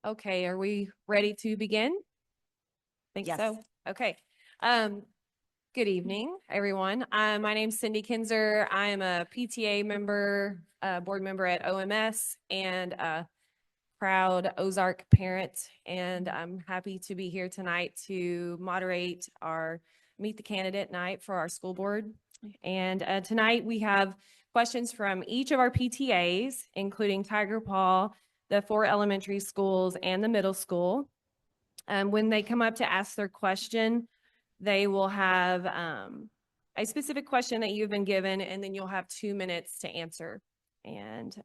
Okay, are we ready to begin? Think Yes. so. Okay. Good evening, everyone. My name's Cindy Kinzer. I am a PTA member, board member at OMS, and a proud Ozark parent. And I'm happy to be here tonight to moderate our Meet the Candidate night for our school board. And tonight we have questions from each of our PTAs, including Tiger Paw, the 4 elementary schools, and the middle school. When they come up to ask their question, they will have a specific question that you've been given, and then you'll have 2 minutes to answer. And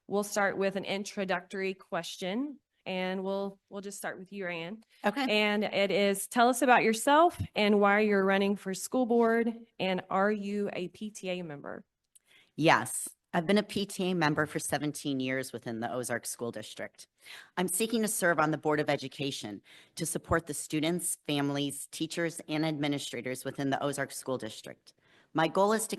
we'll start with an introductory question, and we'll just start with you, Ann. Okay. And it is, tell us about yourself and why you're running for school board, and are you a PTA member? Yes, I've been a PTA member for 17 years within the Ozark School District. I'm seeking to serve on the Board of Education to support the students, families, teachers, and administrators within the Ozark School District. My goal is to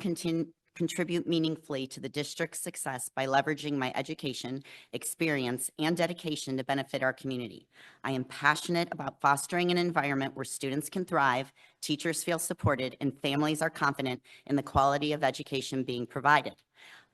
contribute meaningfully to the district's success by leveraging my education, experience, and dedication to benefit our community. I am passionate about fostering an environment where students can thrive, teachers feel supported, and families are confident in the quality of education being provided.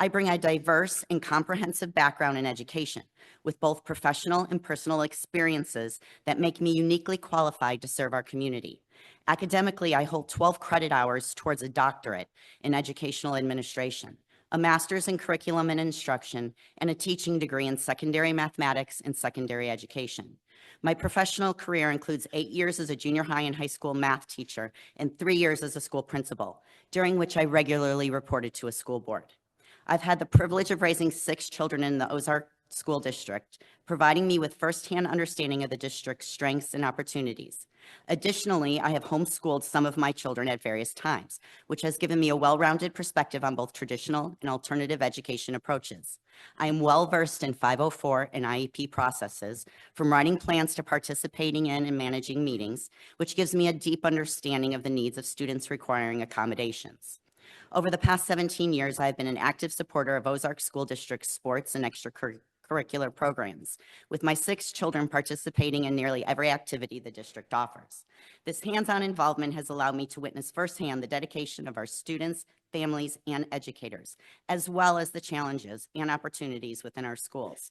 I bring a diverse and comprehensive background in education, with both professional and personal experiences that make me uniquely qualified to serve our community. Academically, I hold 12 credit hours towards a doctorate in educational administration, a master's in curriculum and instruction, and a teaching degree in secondary mathematics and secondary education. My professional career includes 8 years as a junior high and high school math teacher and 3 years as a school principal, during which I regularly reported to a school board. I've had the privilege of raising 6 children in the Ozark School District, providing me with firsthand understanding of the district's strengths and opportunities. Additionally, I have homeschooled some of my children at various times, which has given me a well-rounded perspective on both traditional and alternative education approaches. I am well-versed in 504 and IEP processes, from writing plans to participating in and managing meetings, which gives me a deep understanding of the needs of students requiring accommodations. Over the past 17 years, I have been an active supporter of Ozark School District sports and extracurricular programs, with my 6 children participating in nearly every activity the district offers. This hands-on involvement has allowed me to witness firsthand the dedication of our students, families, and educators, as well as the challenges and opportunities within our schools.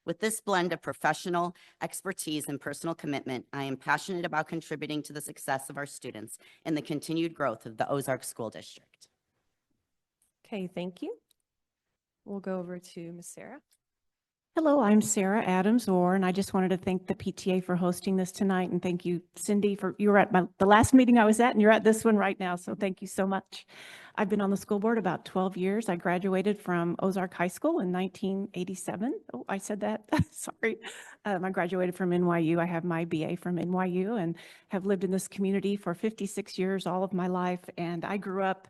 With this blend of professional expertise and personal commitment, I am passionate about contributing to the success of our students and the continued growth of the Ozark School District. Okay, thank you. We'll go over to Ms. Sarah. Hello, I'm Sarah Adams-Orr, and I just wanted to thank the PTA for hosting this tonight, and thank you, Cindy, you were at the last meeting I was at, and you're at this one right now, so thank you so much. I've been on the school board about 12 years. I graduated from Ozark High School in 1987. Oh, I said that, sorry. I graduated from NYU. I have my BA from NYU and have lived in this community for 56 years, all of my life, and I grew up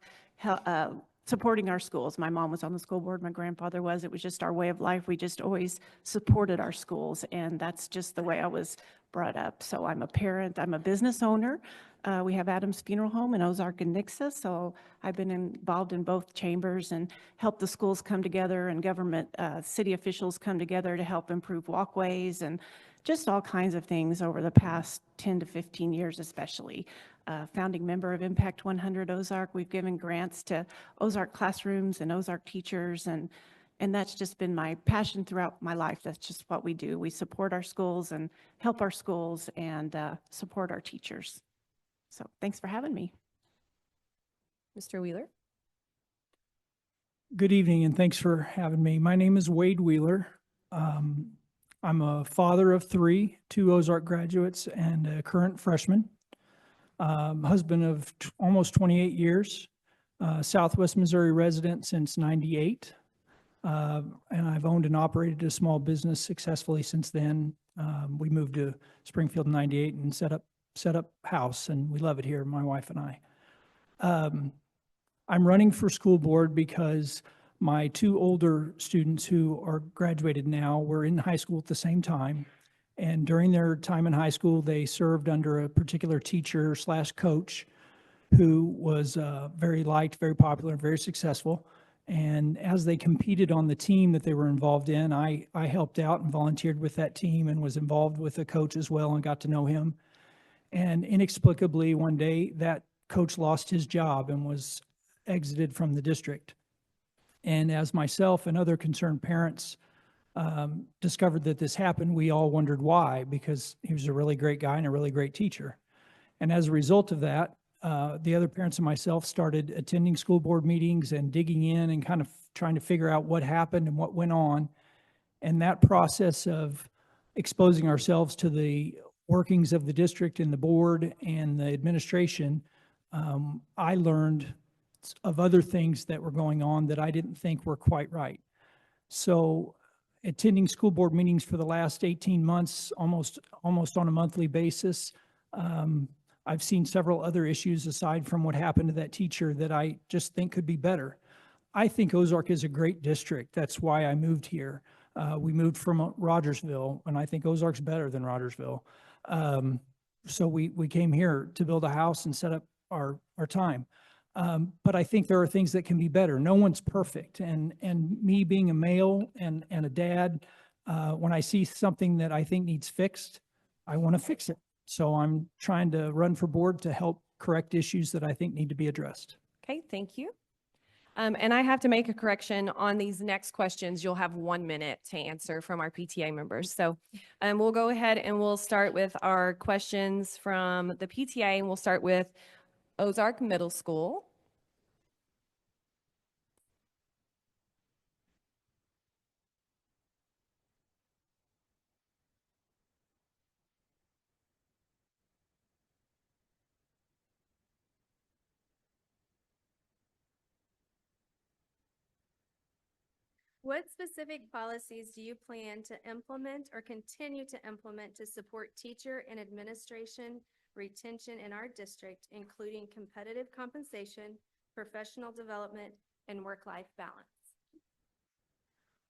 supporting our schools. My mom was on the school board, my grandfather was. It was just our way of life. We just always supported our schools, and that's just the way I was brought up. So I'm a parent, I'm a business owner. We have Adams Funeral Home in Ozark and Nixa, so I've been involved in both chambers and helped the schools come together and government, city officials come together to help improve walkways and just all kinds of things over the past 10 to 15 years especially. Founding member of Impact 100 Ozark. We've given grants to Ozark classrooms and Ozark teachers, and that's just been my passion throughout my life. That's just what we do. We support our schools and help our schools and support our teachers. So thanks for having me. Mr. Wheeler. Good evening, and thanks for having me. My name is Wade Wheeler. I'm a father of 3, 2 Ozark graduates and a current freshman. Husband of almost 28 years, Southwest Missouri resident since '98. And I've owned and operated a small business successfully since then. We moved to Springfield in '98 and set up house, and we love it here, my wife and I. I'm running for school board because my 2 older students who are graduated now were in high school at the same time. And during their time in high school, they served under a particular teacher/coach who was very liked, very popular, very successful. And as they competed on the team that they were involved in, I helped out and volunteered with that team and was involved with the coach as well and got to know him. And inexplicably, one day, that coach lost his job and was exited from the district. And as myself and other concerned parents discovered that this happened, we all wondered why, because he was a really great guy and a really great teacher. And as a result of that, the other parents and myself started attending school board meetings and digging in and kind of trying to figure out what happened and what went on. And that process of exposing ourselves to the workings of the district and the board and the administration, I learned of other things that were going on that I didn't think were quite right. So attending school board meetings for the last 18 months, almost on a monthly basis, I've seen several other issues aside from what happened to that teacher that I just think could be better. I think Ozark is a great district. That's why I moved here. We moved from Rogersville, and I think Ozark's better than Rogersville. So we came here to build a house and set up our time. But I think there are things that can be better. No one's perfect. And me being a male and a dad, when I see something that I think needs fixed, I want to fix it. So I'm trying to run for board to help correct issues that I think need to be addressed. Okay, thank you. And I have to make a correction on these next questions. You'll have 1 minute to answer from our PTA members. So we'll go ahead and we'll start with our questions from the PTA, and we'll start with Ozark Middle School. What specific policies do you plan to implement or continue to implement to support teacher and administration retention in our district, including competitive compensation, professional development, and work-life balance?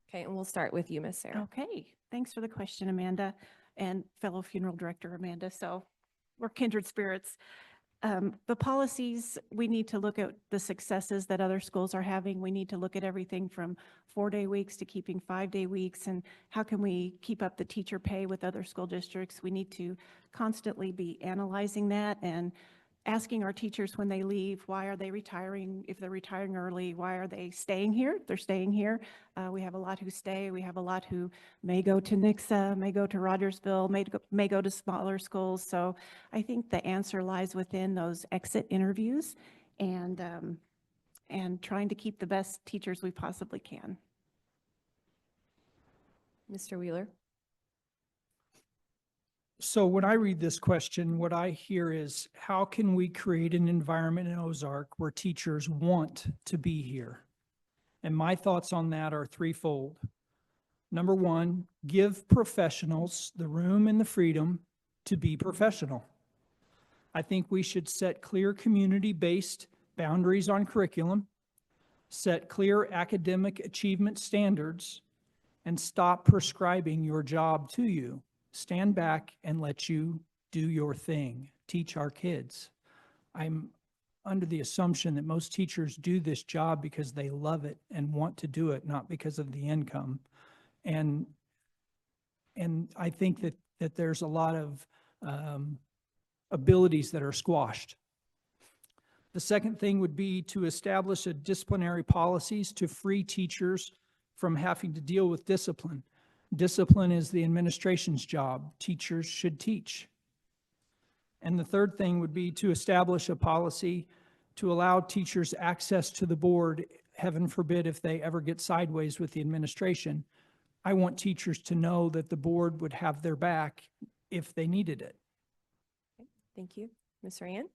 Okay, and we'll start with you, Miss Sarah. Okay, thanks for the question, Amanda, and fellow funeral director Amanda. So we're kindred spirits. The policies, we need to look at the successes that other schools are having. We need to look at everything from 4-day weeks to keeping 5-day weeks, and how can we keep up the teacher pay with other school districts. We need to constantly be analyzing that and asking our teachers when they leave, why are they retiring? If they're retiring early, why are they staying here? They're staying here. We have a lot who stay. We have a lot who may go to Nixa, may go to Rogersville, may go to smaller schools. So I think the answer lies within those exit interviews and trying to keep the best teachers we possibly can. Mr. Wheeler. So when I read this question, what I hear is, how can we create an environment in Ozark where teachers want to be here? And my thoughts on that are threefold. Number one, give professionals the room and the freedom to be professional. I think we should set clear community-based boundaries on curriculum, set clear academic achievement standards, and stop prescribing your job to you. Stand back and let you do your thing. Teach our kids. I'm under the assumption that most teachers do this job because they love it and want to do it, not because of the income. And I think that there's a lot of abilities that are squashed. The second thing would be to establish a disciplinary policies to free teachers from having to deal with discipline. Discipline is the administration's job. Teachers should teach. And the third thing would be to establish a policy to allow teachers access to the board, heaven forbid if they ever get sideways with the administration. I want teachers to know that the board would have their back if they needed it. Thank you. Ms. Ryan?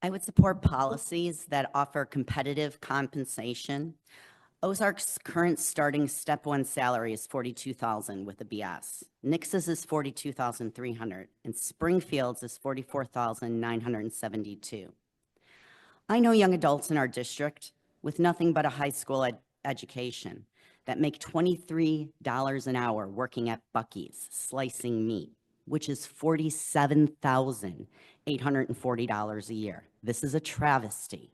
I would support policies that offer competitive compensation. Ozark's current starting step one salary is $42,000 with a BS. Nix's is $42,300 and Springfield's is $44,972. I know young adults in our district with nothing but a high school education that make $23 an hour working at Buc-ee's slicing meat, which is $47,840 a year. This is a travesty.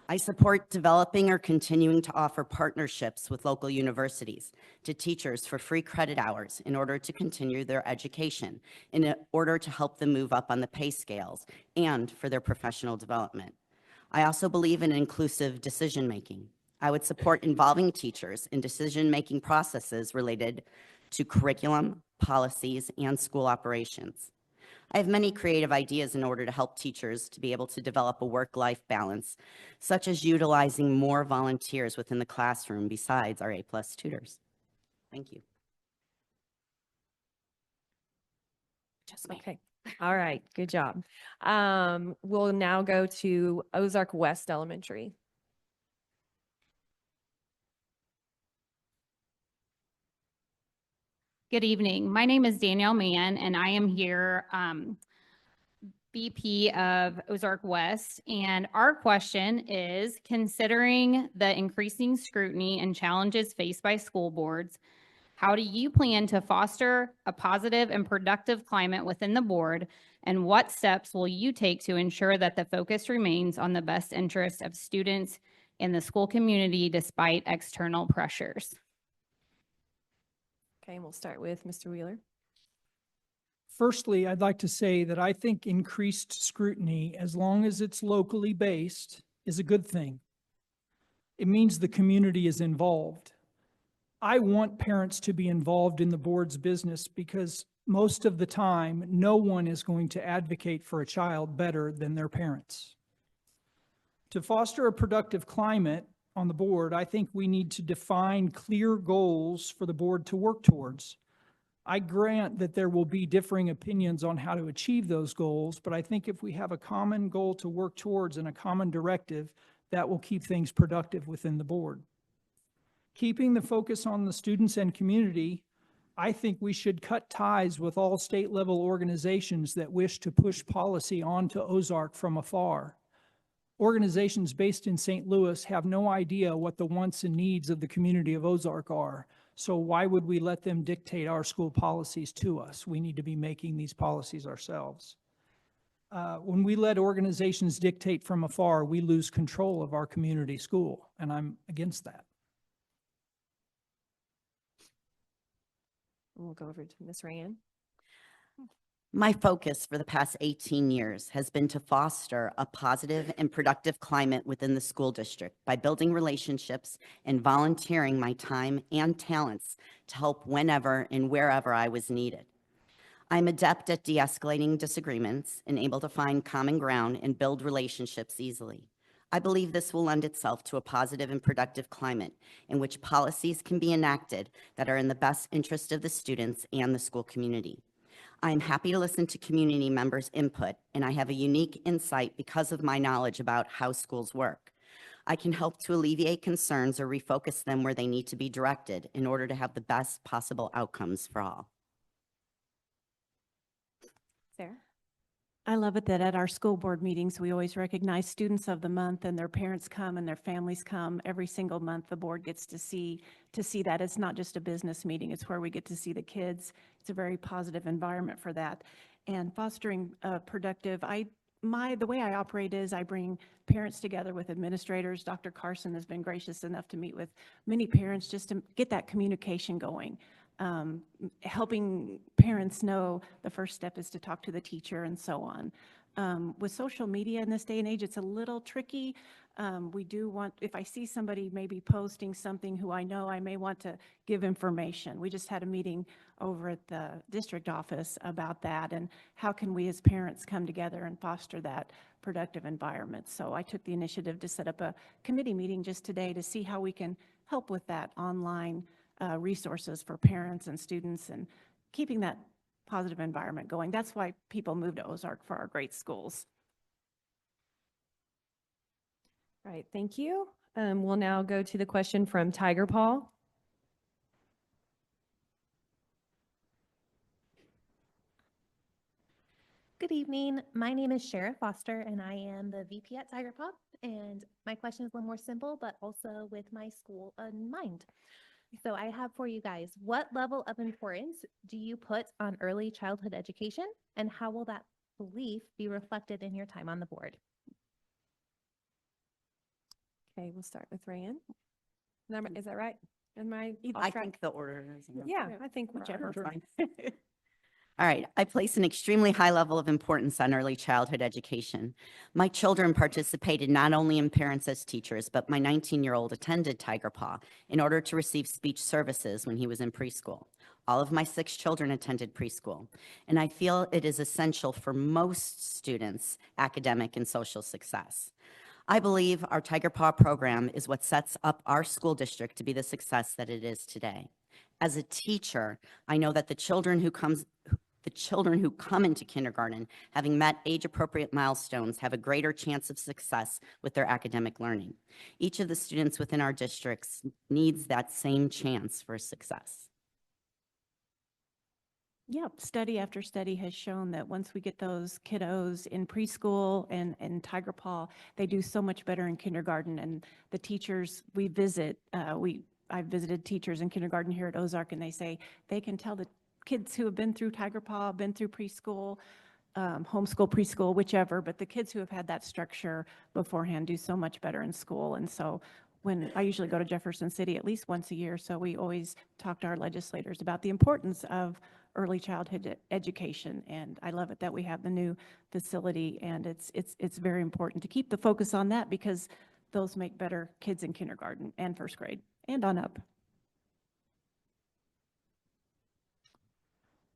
I support developing or continuing to offer partnerships with local universities to teachers for free credit hours in order to continue their education, in order to help them move up on the pay scales, and for their professional development. I also believe in inclusive decision-making. I would support involving teachers in decision-making processes related to curriculum, policies, and school operations. I have many creative ideas in order to help teachers to be able to develop a work-life balance, such as utilizing more volunteers within the classroom besides our A+ tutors. Thank you. Just me. Okay. All right. Good job. We'll now go to Ozark West Elementary. Good evening. My name is Danielle Mann, and I am here, VP of Ozark West. And our question is, considering the increasing scrutiny and challenges faced by school boards, how do you plan to foster a positive and productive climate within the board? And what steps will you take to ensure that the focus remains on the best interest of students and the school community despite external pressures? Okay, and we'll start with Mr. Wheeler. Firstly, I'd like to say that I think increased scrutiny, as long as it's locally based, is a good thing. It means the community is involved. I want parents to be involved in the board's business because most of the time, no one is going to advocate for a child better than their parents. To foster a productive climate on the board, I think we need to define clear goals for the board to work towards. I grant that there will be differing opinions on how to achieve those goals, but I think if we have a common goal to work towards and a common directive, that will keep things productive within the board. Keeping the focus on the students and community, I think we should cut ties with all state-level organizations that wish to push policy onto Ozark from afar. Organizations based in St. Louis have no idea what the wants and needs of the community of Ozark are. So why would we let them dictate our school policies to us? We need to be making these policies ourselves. When we let organizations dictate from afar, we lose control of our community school, and I'm against that. We'll go over to Ms. Rand. My focus for the past 18 years has been to foster a positive and productive climate within the school district by building relationships and volunteering my time and talents to help whenever and wherever I was needed. I'm adept at de-escalating disagreements and able to find common ground and build relationships easily. I believe this will lend itself to a positive and productive climate in which policies can be enacted that are in the best interest of the students and the school community. I am happy to listen to community members' input, and I have a unique insight because of my knowledge about how schools work. I can help to alleviate concerns or refocus them where they need to be directed in order to have the best possible outcomes for all. Sarah? I love it that at our school board meetings, we always recognize students of the month, and their parents come and their families come. Every single month, the board gets to see that it's not just a business meeting. It's where we get to see the kids. It's a very positive environment for that. And fostering productive, the way I operate is I bring parents together with administrators. Dr. Carson has been gracious enough to meet with many parents just to get that communication going. Helping parents know the first step is to talk to the teacher and so on. With social media in this day and age, it's a little tricky. We do want, if I see somebody maybe posting something who I know, I may want to give information. We just had a meeting over at the district office about that and how can we as parents come together and foster that productive environment. So I took the initiative to set up a committee meeting just today to see how we can help with that online resources for parents and students and keeping that positive environment going. That's why people move to Ozark, for our great schools. All right, thank you. We'll now go to the question from Tiger Paw. Good evening. My name is Shara Foster, and I am the VP at Tiger Paw. And my question is a little more simple, but also with my school in mind. So I have for you guys, what level of importance do you put on early childhood education, and how will that belief be reflected in your time on the board? Okay, we'll start with Rayanne. Is that right? Am I off I track? think the order is. Yeah, I think whichever. Sure. Fine. All right, I place an extremely high level of importance on early childhood education. My children participated not only in Parents as Teachers, but my 19-year-old attended Tiger Paw in order to receive speech services when he was in preschool. All of my 6 children attended preschool, and I feel it is essential for most students' academic and social success. I believe our Tiger Paw program is what sets up our school district to be the success that it is today. As a teacher, I know that the children who come into kindergarten, having met age-appropriate milestones, have a greater chance of success with their academic learning. Each of the students within our districts needs that same chance for success. Yep, study after study has shown that once we get those kiddos in preschool and Tiger Paw, they do so much better in kindergarten. And the teachers we visit, I've visited teachers in kindergarten here at Ozark, and they say they can tell the kids who have been through Tiger Paw, been through preschool, homeschool, preschool, whichever, but the kids who have had that structure beforehand do so much better in school. And so when I usually go to Jefferson City at least once a year, so we always talk to our legislators about the importance of early childhood education. And I love it that we have the new facility, and it's very important to keep the focus on that because those make better kids in kindergarten and first grade and on up.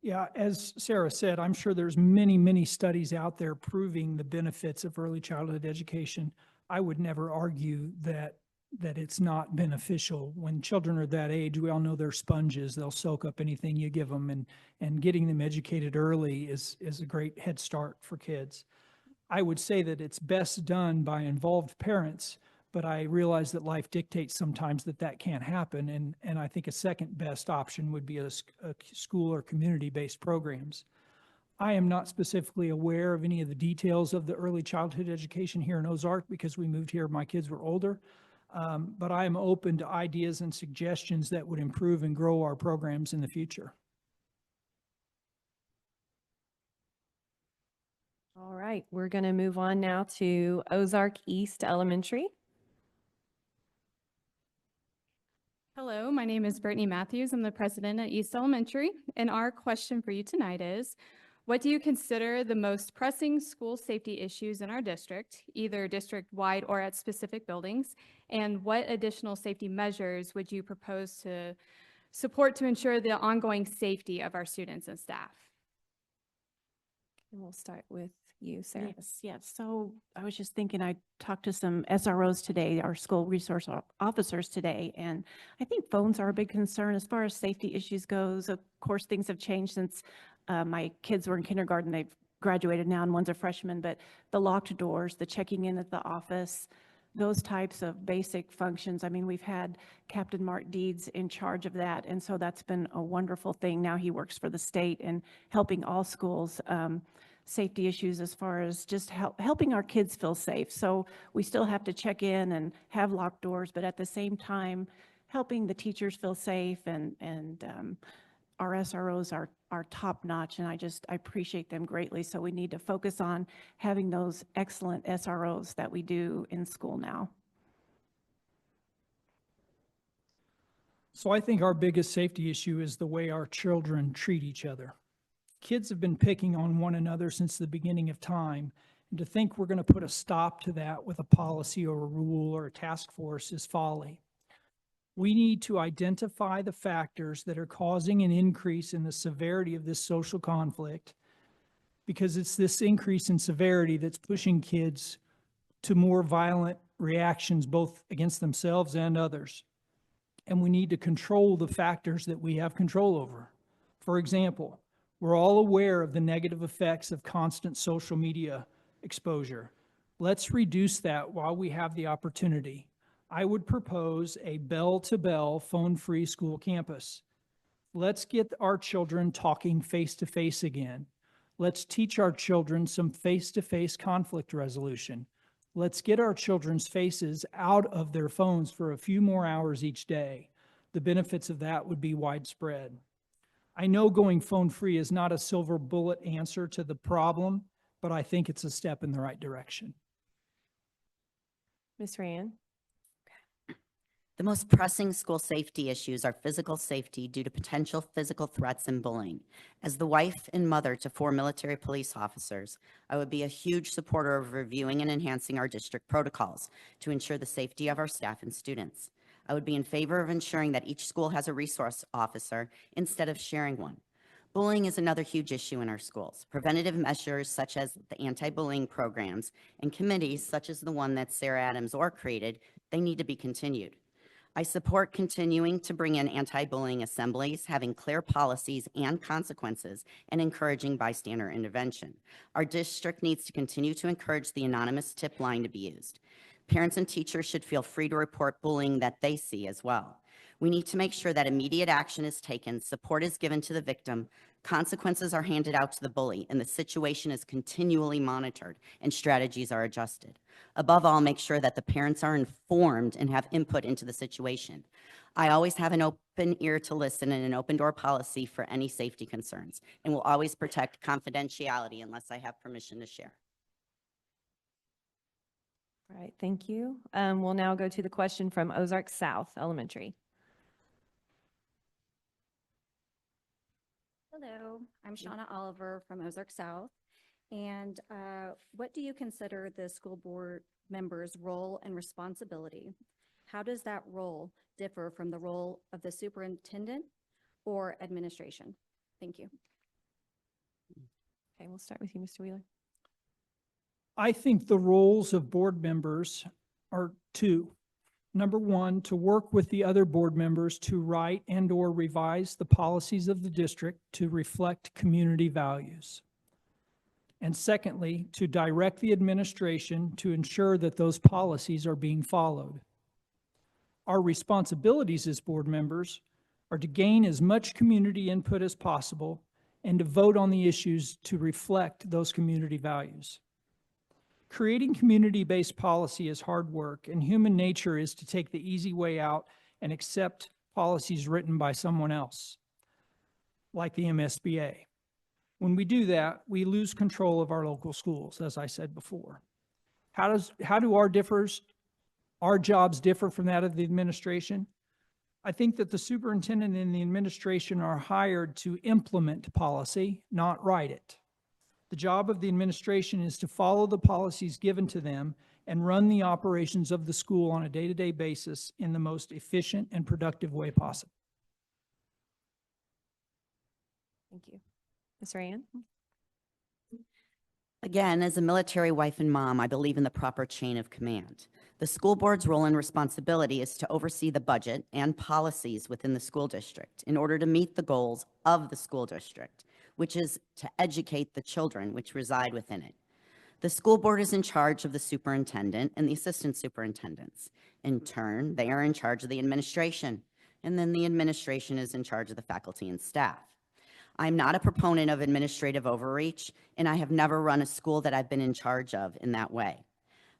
Yeah, as Sarah said, I'm sure there's many, many studies out there proving the benefits of early childhood education. I would never argue that it's not beneficial. When children are that age, we all know they're sponges. They'll soak up anything you give them, and getting them educated early is a great head start for kids. I would say that it's best done by involved parents, but I realize that life dictates sometimes that can't happen, and I think a second best option would be a school or community-based programs. I am not specifically aware of any of the details of the early childhood education here in Ozark because we moved here, my kids were older, but I am open to ideas and suggestions that would improve and grow our programs in the future. All right, we're going to move on now to Ozark East Elementary. Hello, my name is Brittany Matthews. I'm the president at East Elementary, and our question for you tonight is, what do you consider the most pressing school safety issues in our district, either district-wide or at specific buildings, and what additional safety measures would you propose to support to ensure the ongoing safety of our students and staff? And we'll start with you, Sarah. Yes. So I was just thinking, I talked to some SROs today, our school resource officers today, and I think phones are a big concern as far as safety issues goes. Of course, things have changed since my kids were in kindergarten. They've graduated now, and one's a freshman, but the locked doors, the checking in at the office, those types of basic functions. I mean, we've had Captain Mark Deeds in charge of that, and so that's been a wonderful thing. Now he works for the state and helping all schools safety issues as far as just helping our kids feel safe. So we still have to check in and have locked doors, but at the same time, helping the teachers feel safe, and our SROs are top notch, and I appreciate them greatly. So we need to focus on having those excellent SROs that we do in school now. So I think our biggest safety issue is the way our children treat each other. Kids have been picking on one another since the beginning of time, and to think we're going to put a stop to that with a policy or a rule or a task force is folly. We need to identify the factors that are causing an increase in the severity of this social conflict, because it's this increase in severity that's pushing kids to more violent reactions, both against themselves and others. And we need to control the factors that we have control over. For example, we're all aware of the negative effects of constant social media exposure. Let's reduce that while we have the opportunity. I would propose a bell-to-bell phone-free school campus. Let's get our children talking face-to-face again. Let's teach our children some face-to-face conflict resolution. Let's get our children's faces out of their phones for a few more hours each day. The benefits of that would be widespread. I know going phone-free is not a silver bullet answer to the problem, but I think it's a step in the right direction. Ms. Rand? The most pressing school safety issues are physical safety due to potential physical threats and bullying. As the wife and mother to 4 military police officers, I would be a huge supporter of reviewing and enhancing our district protocols to ensure the safety of our staff and students. I would be in favor of ensuring that each school has a resource officer instead of sharing one. Bullying is another huge issue in our schools. Preventative measures such as the anti-bullying programs and committees such as the one that Sarah Adams Orr created, they need to be continued. I support continuing to bring in anti-bullying assemblies, having clear policies and consequences, and encouraging bystander intervention. Our district needs to continue to encourage the anonymous tip line to be used. Parents and teachers should feel free to report bullying that they see as well. We need to make sure that immediate action is taken, support is given to the victim, consequences are handed out to the bully, and the situation is continually monitored and strategies are adjusted. Above all, make sure that the parents are informed and have input into the situation. I always have an open ear to listen and an open door policy for any safety concerns, and will always protect confidentiality unless I have permission to share. All right, thank you. We'll now go to the question from Ozark South Elementary. Hello, I'm Shauna Oliver from Ozark South. And what do you consider the school board member's role and responsibility? How does that role differ from the role of the superintendent or administration? Thank you. Okay, we'll start with you, Mr. Wheeler. I think the roles of board members are two. Number one, to work with the other board members to write and/or revise the policies of the district to reflect community values. And secondly, to direct the administration to ensure that those policies are being followed. Our responsibilities as board members are to gain as much community input as possible and to vote on the issues to reflect those community values. Creating community-based policy is hard work, and human nature is to take the easy way out and accept policies written by someone else, like the MSBA. When we do that, we lose control of our local schools, as I said before. How do our jobs differ from that of the administration? I think that the superintendent and the administration are hired to implement policy, not write it. The job of the administration is to follow the policies given to them and run the operations of the school on a day-to-day basis in the most efficient and productive way possible. Thank you. Ms. Rand? Again, as a military wife and mom, I believe in the proper chain of command. The school board's role and responsibility is to oversee the budget and policies within the school district in order to meet the goals of the school district, which is to educate the children which reside within it. The school board is in charge of the superintendent and the assistant superintendents. In turn, they are in charge of the administration, and then the administration is in charge of the faculty and staff. I'm not a proponent of administrative overreach, and I have never run a school that I've been in charge of in that way.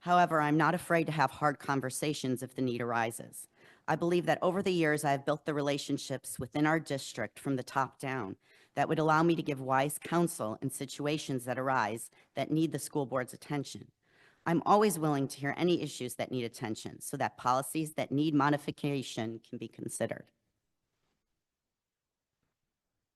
However, I'm not afraid to have hard conversations if the need arises. I believe that over the years, I have built the relationships within our district from the top down that would allow me to give wise counsel in situations that arise that need the school board's attention. I'm always willing to hear any issues that need attention so that policies that need modification can be considered.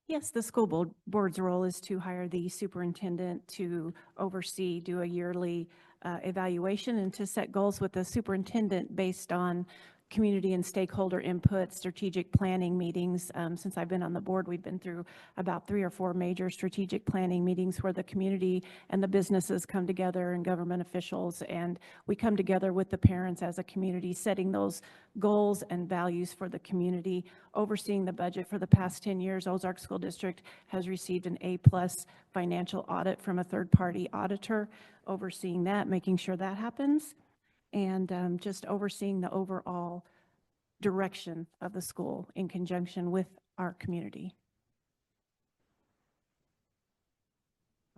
Yes, the school board's role is to hire the superintendent to oversee, do a yearly evaluation, and to set goals with the superintendent based on community and stakeholder input, strategic planning meetings. Since I've been on the board, we've been through about 3 or 4 major strategic planning meetings where the community and the businesses come together and government officials, and we come together with the parents as a community, setting those goals and values for the community, overseeing the budget. For the past 10 years, Ozark School District has received an A+ financial audit from a third-party auditor, overseeing that, making sure that happens, and just overseeing the overall direction of the school in conjunction with our community.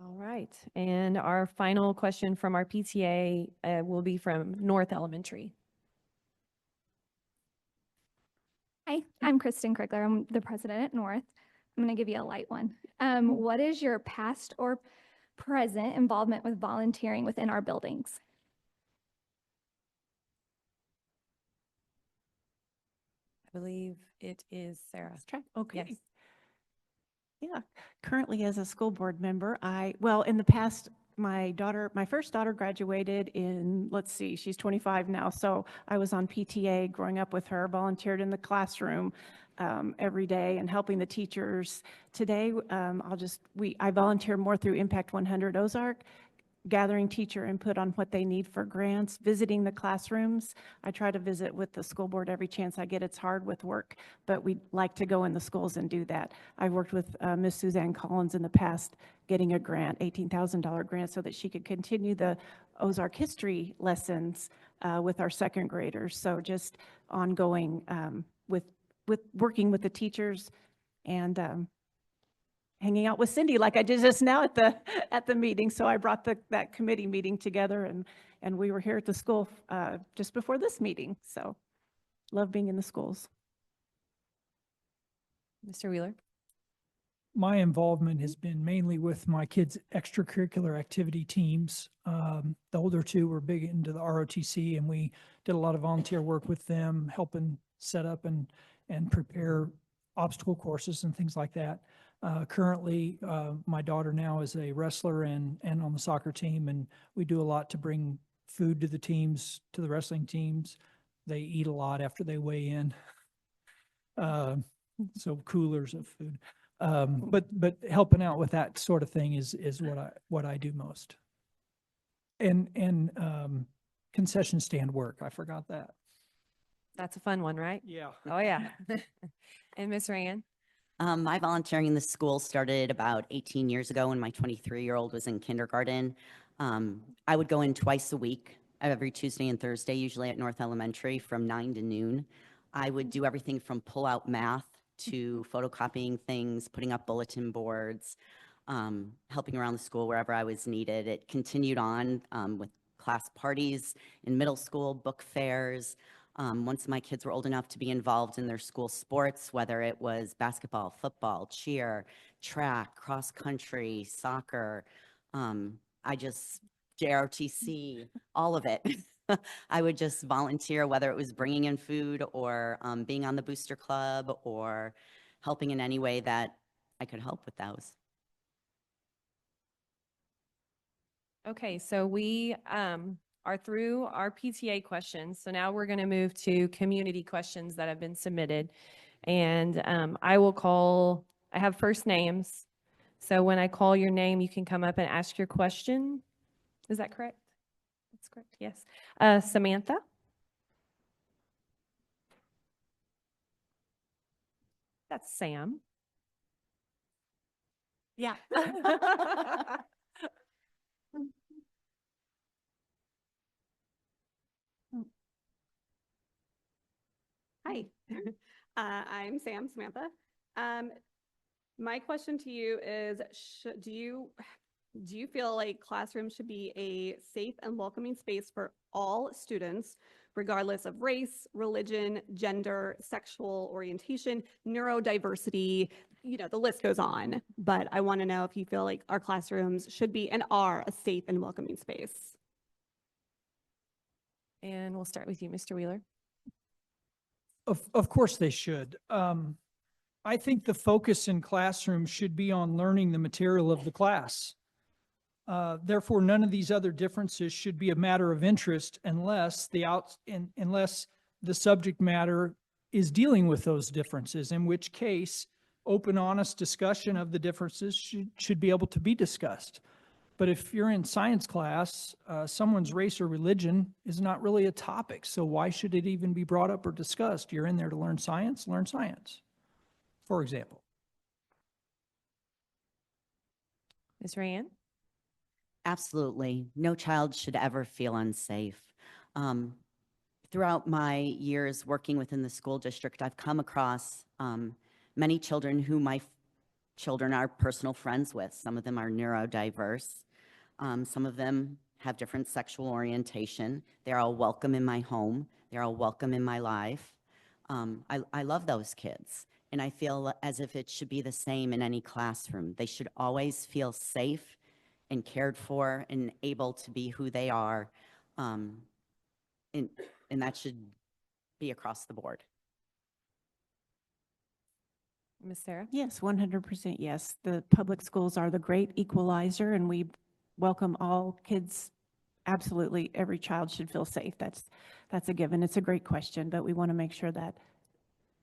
All right, and our final question from our PTA will be from North Elementary. Hi, I'm Kristen Krigler. I'm the president at North. I'm going to give you a light one. What is your past or present involvement with volunteering within our buildings? I believe it is Sarah. Let's try. Okay. Yes. Yeah, currently as a school board member, well, in the past, my first daughter graduated in, let's see, she's 25 now. So I was on PTA growing up with her, volunteered in the classroom every day and helping the teachers. Today, I volunteer more through Impact 100 Ozark, gathering teacher input on what they need for grants, visiting the classrooms. I try to visit with the school board every chance I get. It's hard with work, but we like to go in the schools and do that. I've worked with Miss Suzanne Collins in the past, getting a grant, $18,000 grant, so that she could continue the Ozark history lessons with our second graders. So just ongoing with working with the teachers and hanging out with Cindy like I did just now at the meeting. So I brought that committee meeting together and we were here at the school just before this meeting. So love being in the schools. Mr. Wheeler? My involvement has been mainly with my kids' extracurricular activity teams. The older two were big into the ROTC, and we did a lot of volunteer work with them, helping set up and prepare obstacle courses and things like that. Currently, my daughter now is a wrestler and on the soccer team, and we do a lot to bring food to the teams, to the wrestling teams. They eat a lot after they weigh in. So coolers of food. But helping out with that sort of thing is what I do most. And concession stand work. I forgot that. That's a fun one, right? Yeah. Oh, yeah. And Miss Rand? My volunteering in the school started about 18 years ago when my 23-year-old was in kindergarten. I would go in twice a week, every Tuesday and Thursday, usually at North Elementary from 9 to noon. I would do everything from pull-out math to photocopying things, putting up bulletin boards, helping around the school wherever I was needed. It continued on with class parties in middle school, book fairs. Once my kids were old enough to be involved in their school sports, whether it was basketball, football, cheer, track, cross country, soccer, JROTC, all of it. I would just volunteer, whether it was bringing in food or being on the booster club or helping in any way that I could help with those. Okay, so we are through our PTA questions. So now we're going to move to community questions that have been submitted. And I have first names. So when I call your name, you can come up and ask your question. Is that correct? That's correct, yes. Samantha? That's Sam. Yeah. Hi, I'm Samantha. My question to you is, do you feel like classrooms should be a safe and welcoming space for all students, regardless of race, religion, gender, sexual orientation, neurodiversity, the list goes on. But I want to know if you feel like our classrooms should be and are a safe and welcoming space. And we'll start with you, Mr. Wheeler. Of course they should. I think the focus in classrooms should be on learning the material of the class. Therefore, none of these other differences should be a matter of interest unless unless the subject matter is dealing with those differences, in which case open, honest discussion of the differences should be able to be discussed. But if you're in science class, someone's race or religion is not really a topic. So why should it even be brought up or discussed? You're in there to learn science, for example. Ms. Rand? Absolutely. No child should ever feel unsafe. Throughout my years working within the school district, I've come across many children who my children are personal friends with. Some of them are neurodiverse. Some of them have different sexual orientation. They're all welcome in my home. They're all welcome in my life. I love those kids. And I feel as if it should be the same in any classroom. They should always feel safe and cared for and able to be who they are. Um, and, and that should be across the board. Ms. Sarah? Yes, 100% yes. The public schools are the great equalizer, and we welcome all kids. Absolutely, every child should feel safe. That's a given. It's a great question, but we want to make sure that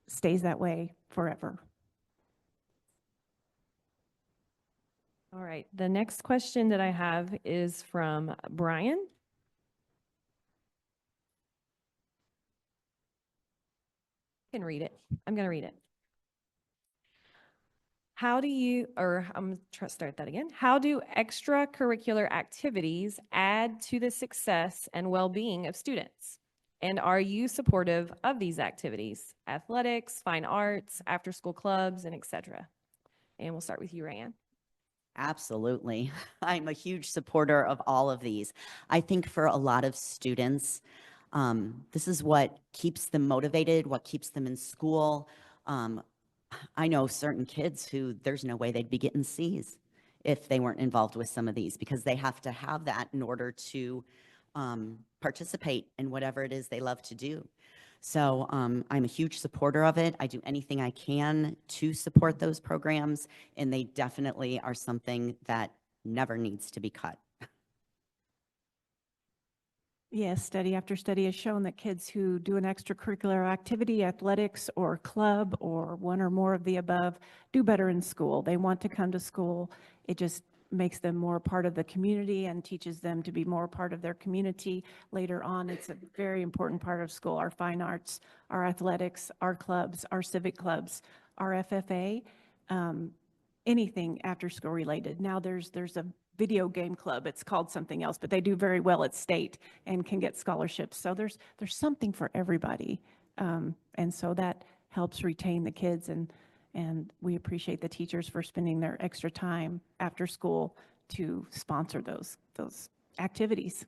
stays that way forever. All right, the next question that I have is from Brian. I can read it. I'm going to read it. How do you, or I'm going to start that again. How do extracurricular activities add to the success and well-being of students? And are you supportive of these activities? Athletics, fine arts, after-school clubs, and etc. And we'll start with you, Rayanne. Absolutely. I'm a huge supporter of all of these. I think for a lot of students, this is what keeps them motivated, what keeps them in school. I know certain kids who there's no way they'd be getting C's if they weren't involved with some of these, because they have to have that in order to participate in whatever it is they love to do. So I'm a huge supporter of it. I do anything I can to support those programs, and they definitely are something that never needs to be cut. Yes, study after study has shown that kids who do an extracurricular activity, athletics or club or one or more of the above, do better in school. They want to come to school. It just makes them more part of the community and teaches them to be more part of their community later on. It's a very important part of school, our fine arts, our athletics, our clubs, our civic clubs, our FFA, anything after school related. Now there's a video game club. It's called something else, but they do very well at state and can get scholarships. So there's something for everybody. And so that helps retain the kids, and we appreciate the teachers for spending their extra time after school to sponsor those activities.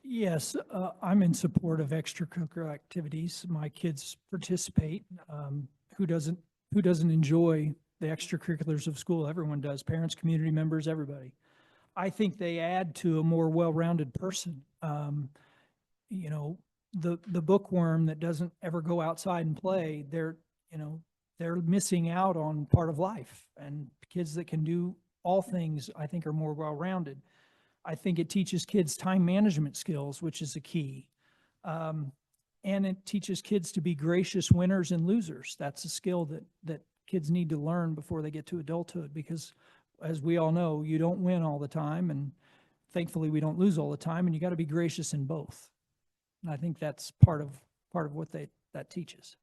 Yes, I'm in support of extracurricular activities. My kids participate. Who doesn't enjoy the extracurriculars of school? Everyone does. Parents, community members, everybody. I think they add to a more well-rounded person. You know, the bookworm that doesn't ever go outside and play, they're missing out on part of life. And kids that can do all things, I think, are more well-rounded. I think it teaches kids time management skills, which is a key. And it teaches kids to be gracious winners and losers. That's a skill that kids need to learn before they get to adulthood, because as we all know, you don't win all the time, and thankfully we don't lose all the time, and you got to be gracious in both. And I think that's part of what that teaches.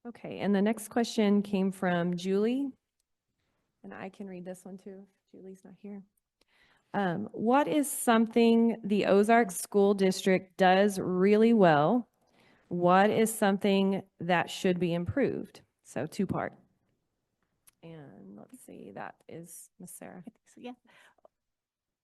Okay, and the next question came from Julie, and I can read this one too. Julie's not here. What is something the Ozark School District does really well? What is something that should be improved? So two-part. And let's see, that is Ms. Sarah. Yeah.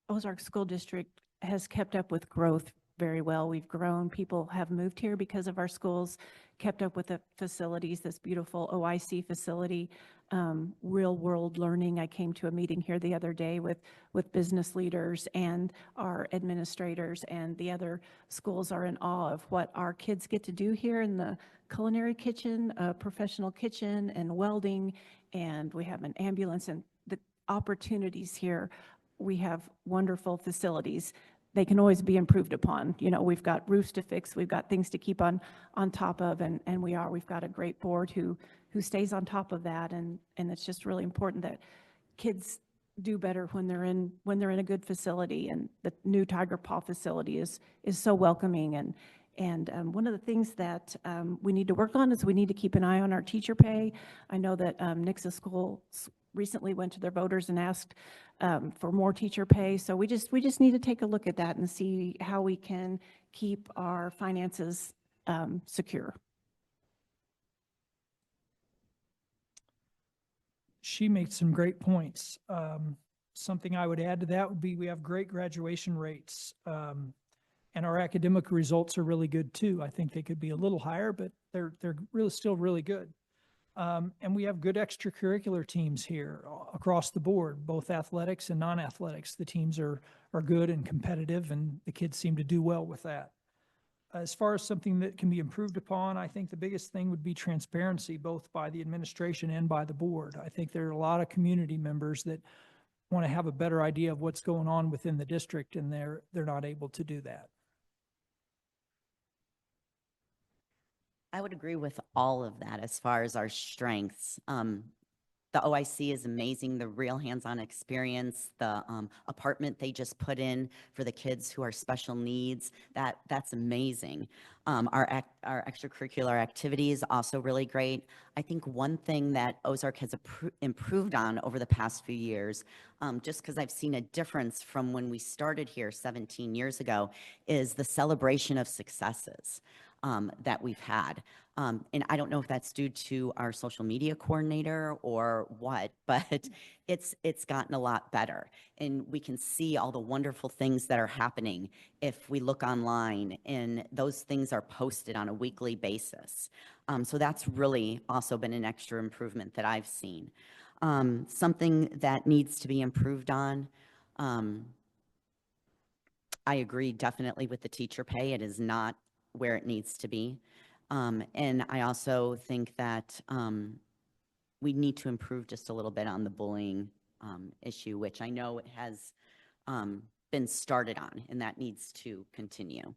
Ozark School District has kept up with growth very well. We've grown. People have moved here because of our schools, kept up with the facilities, this beautiful OIC facility, real world learning. I came to a meeting here the other day with business leaders and our administrators, and the other schools are in awe of what our kids get to do here in the culinary kitchen, professional kitchen, and welding, and we have an ambulance, and the opportunities here. We have wonderful facilities. They can always be improved upon. You know, we've got roofs to fix, we've got things to keep on top of, and we've got a great board who stays on top of that, and it's just really important that kids do better when they're in a good facility, and the new Tiger Paw facility is so welcoming, and one of the things that we need to work on is we need to keep an eye on our teacher pay. I know that Nixa School recently went to their voters and asked for more teacher pay. So we just need to take a look at that and see how we can keep our finances secure. She made some great points. Something I would add to that would be we have great graduation rates, and our academic results are really good too. I think they could be a little higher, but they're really still really good. And we have good extracurricular teams here across the board, both athletics and non-athletics. The teams are good and competitive, and the kids seem to do well with that. As far as something that can be improved upon, I think the biggest thing would be transparency, both by the administration and by the board. I think there are a lot of community members that want to have a better idea of what's going on within the district, and they're not able to do that. I would agree with all of that as far as our strengths. The OIC is amazing, the real hands-on experience, the apartment they just put in for the kids who are special needs, that's amazing. Our extracurricular activities also really great. I think one thing that Ozark has improved on over the past few years, just because I've seen a difference from when we started here 17 years ago, is the celebration of successes that we've had. And I don't know if that's due to our social media coordinator or what, but it's gotten a lot better. And we can see all the wonderful things that are happening if we look online, and those things are posted on a weekly basis. So that's really also been an extra improvement that I've seen. Something that needs to be improved on, I agree definitely with the teacher pay. It is not where it needs to be. And I also think that we need to improve just a little bit on the bullying issue, which I know it has been started on, and that needs to continue.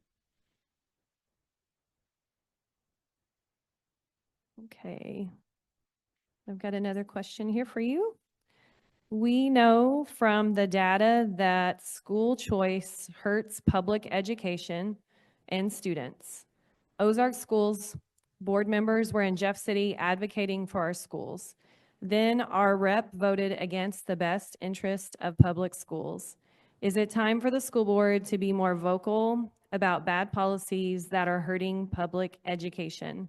Okay. I've got another question here for you. We know from the data that school choice hurts public education and students. Ozark Schools board members were in Jeff City advocating for our schools. Then our rep voted against the best interest of public schools. Is it time for the school board to be more vocal about bad policies that are hurting public education?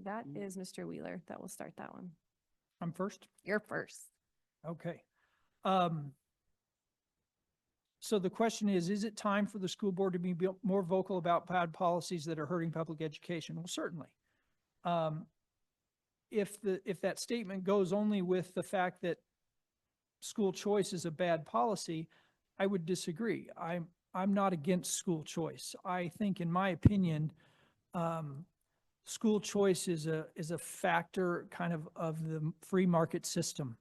That is Mr. Wheeler. That will start that one. I'm first? You're first. Okay. So the question is it time for the school board to be more vocal about bad policies that are hurting public education? Well, certainly. If that statement goes only with the fact that school choice is a bad policy, I would disagree. I'm not against school choice. I think, in my opinion, school choice is a factor kind of the free market system.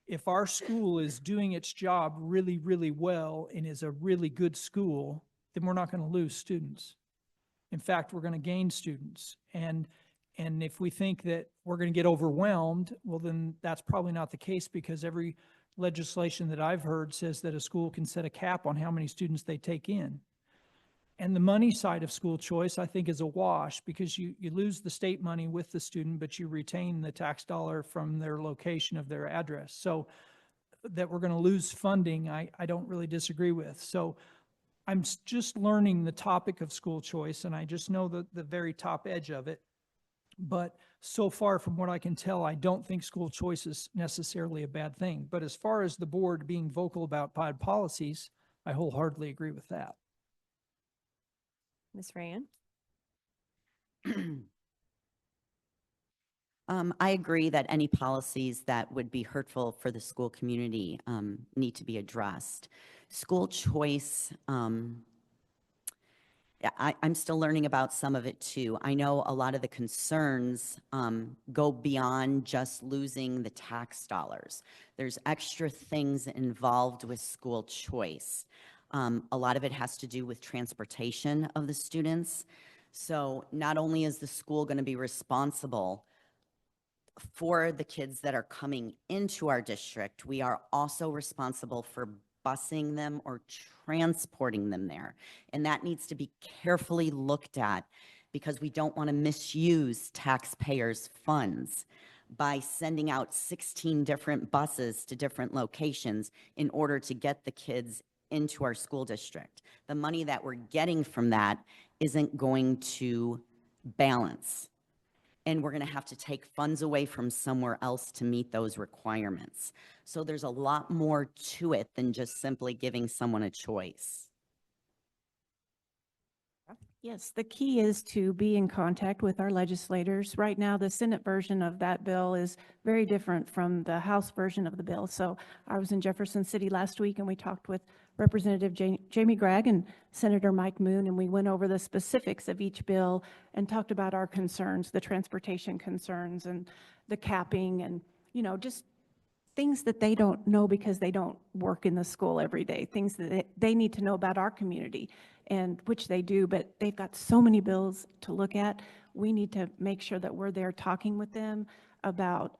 If our school is doing its job really, really well and is a really good school, then we're not going to lose students. In fact, we're going to gain students. And if we think that we're going to get overwhelmed, well, then that's probably not the case, because every legislation that I've heard says that a school can set a cap on how many students they take in. And the money side of school choice, I think, is a wash, because you lose the state money with the student, but you retain the tax dollar from their location of their address. So that we're going to lose funding, I don't really disagree with. So I'm just learning the topic of school choice, and I just know the very top edge of it. But so far, from what I can tell, I don't think school choice is necessarily a bad thing. But as far as the board being vocal about bad policies, I wholeheartedly agree with that. Ms. Ryan? I agree that any policies that would be hurtful for the school community need to be addressed. School choice, I'm still learning about some of it too. I know a lot of the concerns go beyond just losing the tax dollars. There's extra things involved with school choice. A lot of it has to do with transportation of the students. So not only is the school going to be responsible for the kids that are coming into our district, we are also responsible for busing them or transporting them there. And that needs to be carefully looked at, because we don't want to misuse taxpayers' funds by sending out 16 different buses to different locations in order to get the kids into our school district. The money that we're getting from that isn't going to balance. And we're going to have to take funds away from somewhere else to meet those requirements. So there's a lot more to it than just simply giving someone a choice. Yes, the key is to be in contact with our legislators. Right now, the Senate version of that bill is very different from the House version of the bill. So I was in Jefferson City last week and we talked with Representative Jamie Gregg and Senator Mike Moon, and we went over the specifics of each bill and talked about our concerns, the transportation concerns and the capping and, just things that they don't know because they don't work in the school every day, things that they need to know about our community, and which they do, but they've got so many bills to look at. We need to make sure that we're there talking with them about,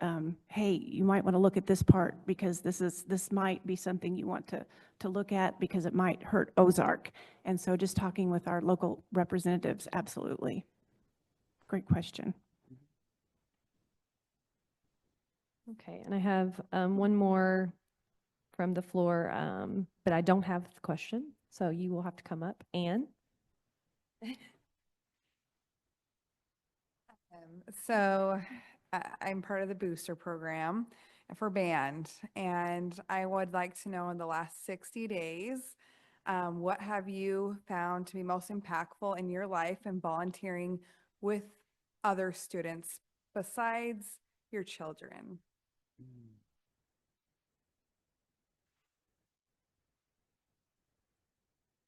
hey, you might want to look at this part because this might be something you want to look at because it might hurt Ozark. And so just talking with our local representatives, absolutely. Great question. Okay, and I have one more from the floor, but I don't have the question, so you will have to come up. Anne? I'm part of the booster program for band, and I would like to know in the last 60 days, what have you found to be most impactful in your life and volunteering with other students besides your children?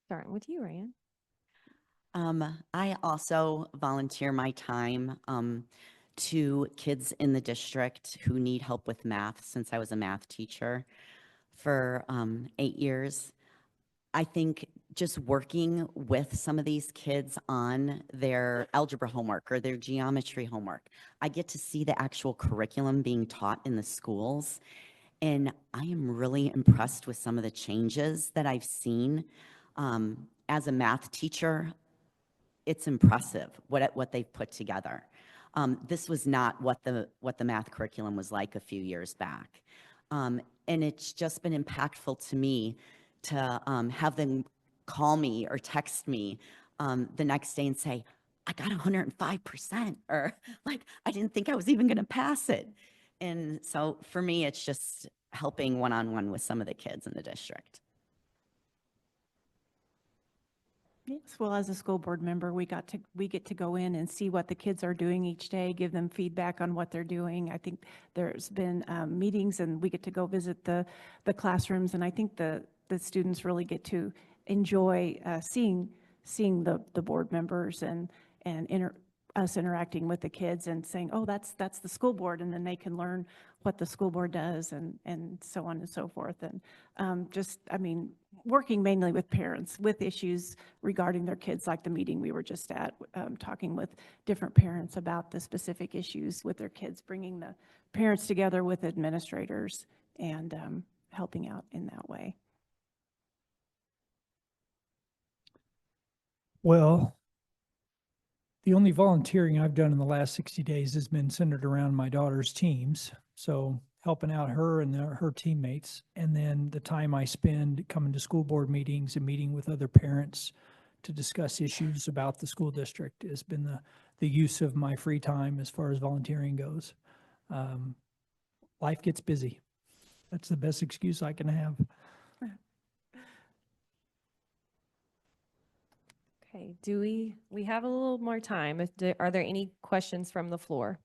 Starting with you, Ryan. I also volunteer my time to kids in the district who need help with math since I was a math teacher for 8 years. I think just working with some of these kids on their algebra homework or their geometry homework, I get to see the actual curriculum being taught in the schools. And I am really impressed with some of the changes that I've seen. As a math teacher, it's impressive what they've put together. This was not what the math curriculum was like a few years back. And it's just been impactful to me to have them call me or text me the next day and say, I got 105%, or like, I didn't think I was even going to pass it. And so for me, it's just helping one-on-one with some of the kids in the district. Yes, well, as a school board member, we get to go in and see what the kids are doing each day, give them feedback on what they're doing. I think there's been meetings and we get to go visit the classrooms, and I think the students really get to enjoy seeing the board members and us interacting with the kids and saying, oh, that's the school board, and then they can learn what the school board does and so on and so forth. And working mainly with parents with issues regarding their kids, like the meeting we were just at, talking with different parents about the specific issues with their kids, bringing the parents together with administrators and helping out in that way. Well, the only volunteering I've done in the last 60 days has been centered around my daughter's teams. So helping out her and her teammates. And then the time I spend coming to school board meetings and meeting with other parents to discuss issues about the school district has been the use of my free time as far as volunteering goes. Life gets busy. That's the best excuse I can have. Okay, we have a little more time. Are there any questions from the floor?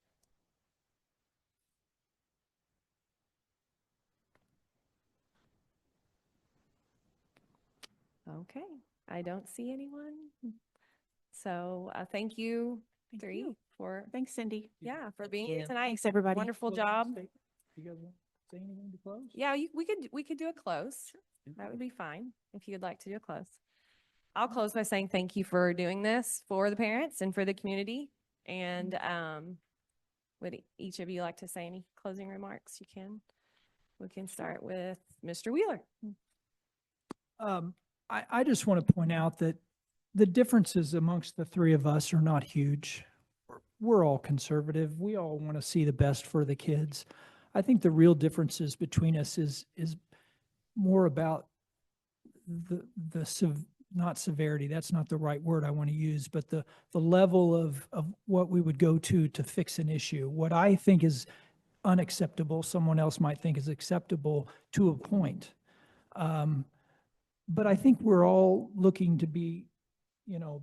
Okay, I don't see anyone. So thank you, for Thanks, Cindy. for being here tonight. Thanks, everybody. Wonderful job. You guys want to say anything to close? Yeah, we could do a close. That would be fine if you'd like to do a close. I'll close by saying thank you for doing this for the parents and for the community. And would each of you like to say any closing remarks? You can. We can start with Mr. Wheeler. I just want to point out that the differences amongst the three of us are not huge. We're all conservative. We all want to see the best for the kids. I think the real differences between us is more about not severity. That's not the right word I want to use, but the level of what we would go to fix an issue. What I think is unacceptable, someone else might think is acceptable to a point. But I think we're all looking to be,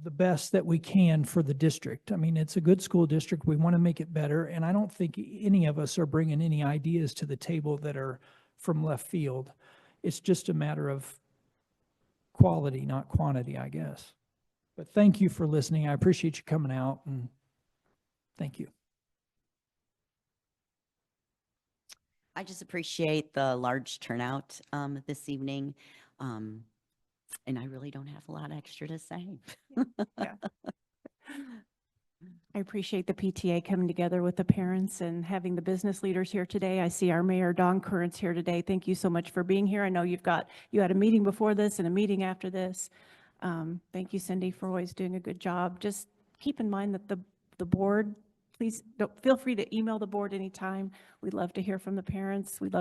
the best that we can for the district. I mean, it's a good school district. We want to make it better. And I don't think any of us are bringing any ideas to the table that are from left field. It's just a matter of quality, not quantity, I guess. But thank you for listening. I appreciate you coming out, and thank you. I just appreciate the large turnout this evening. And I really don't have a lot extra to say. I appreciate the PTA coming together with the parents and having the business leaders here today. I see our mayor, Don Currents, here today. Thank you so much for being here. I know you had a meeting before this and a meeting after this. Thank you, Cindy, for always doing a good job. Just keep in mind that the board, please feel free to email the board anytime. We'd love to hear from the parents. We'd love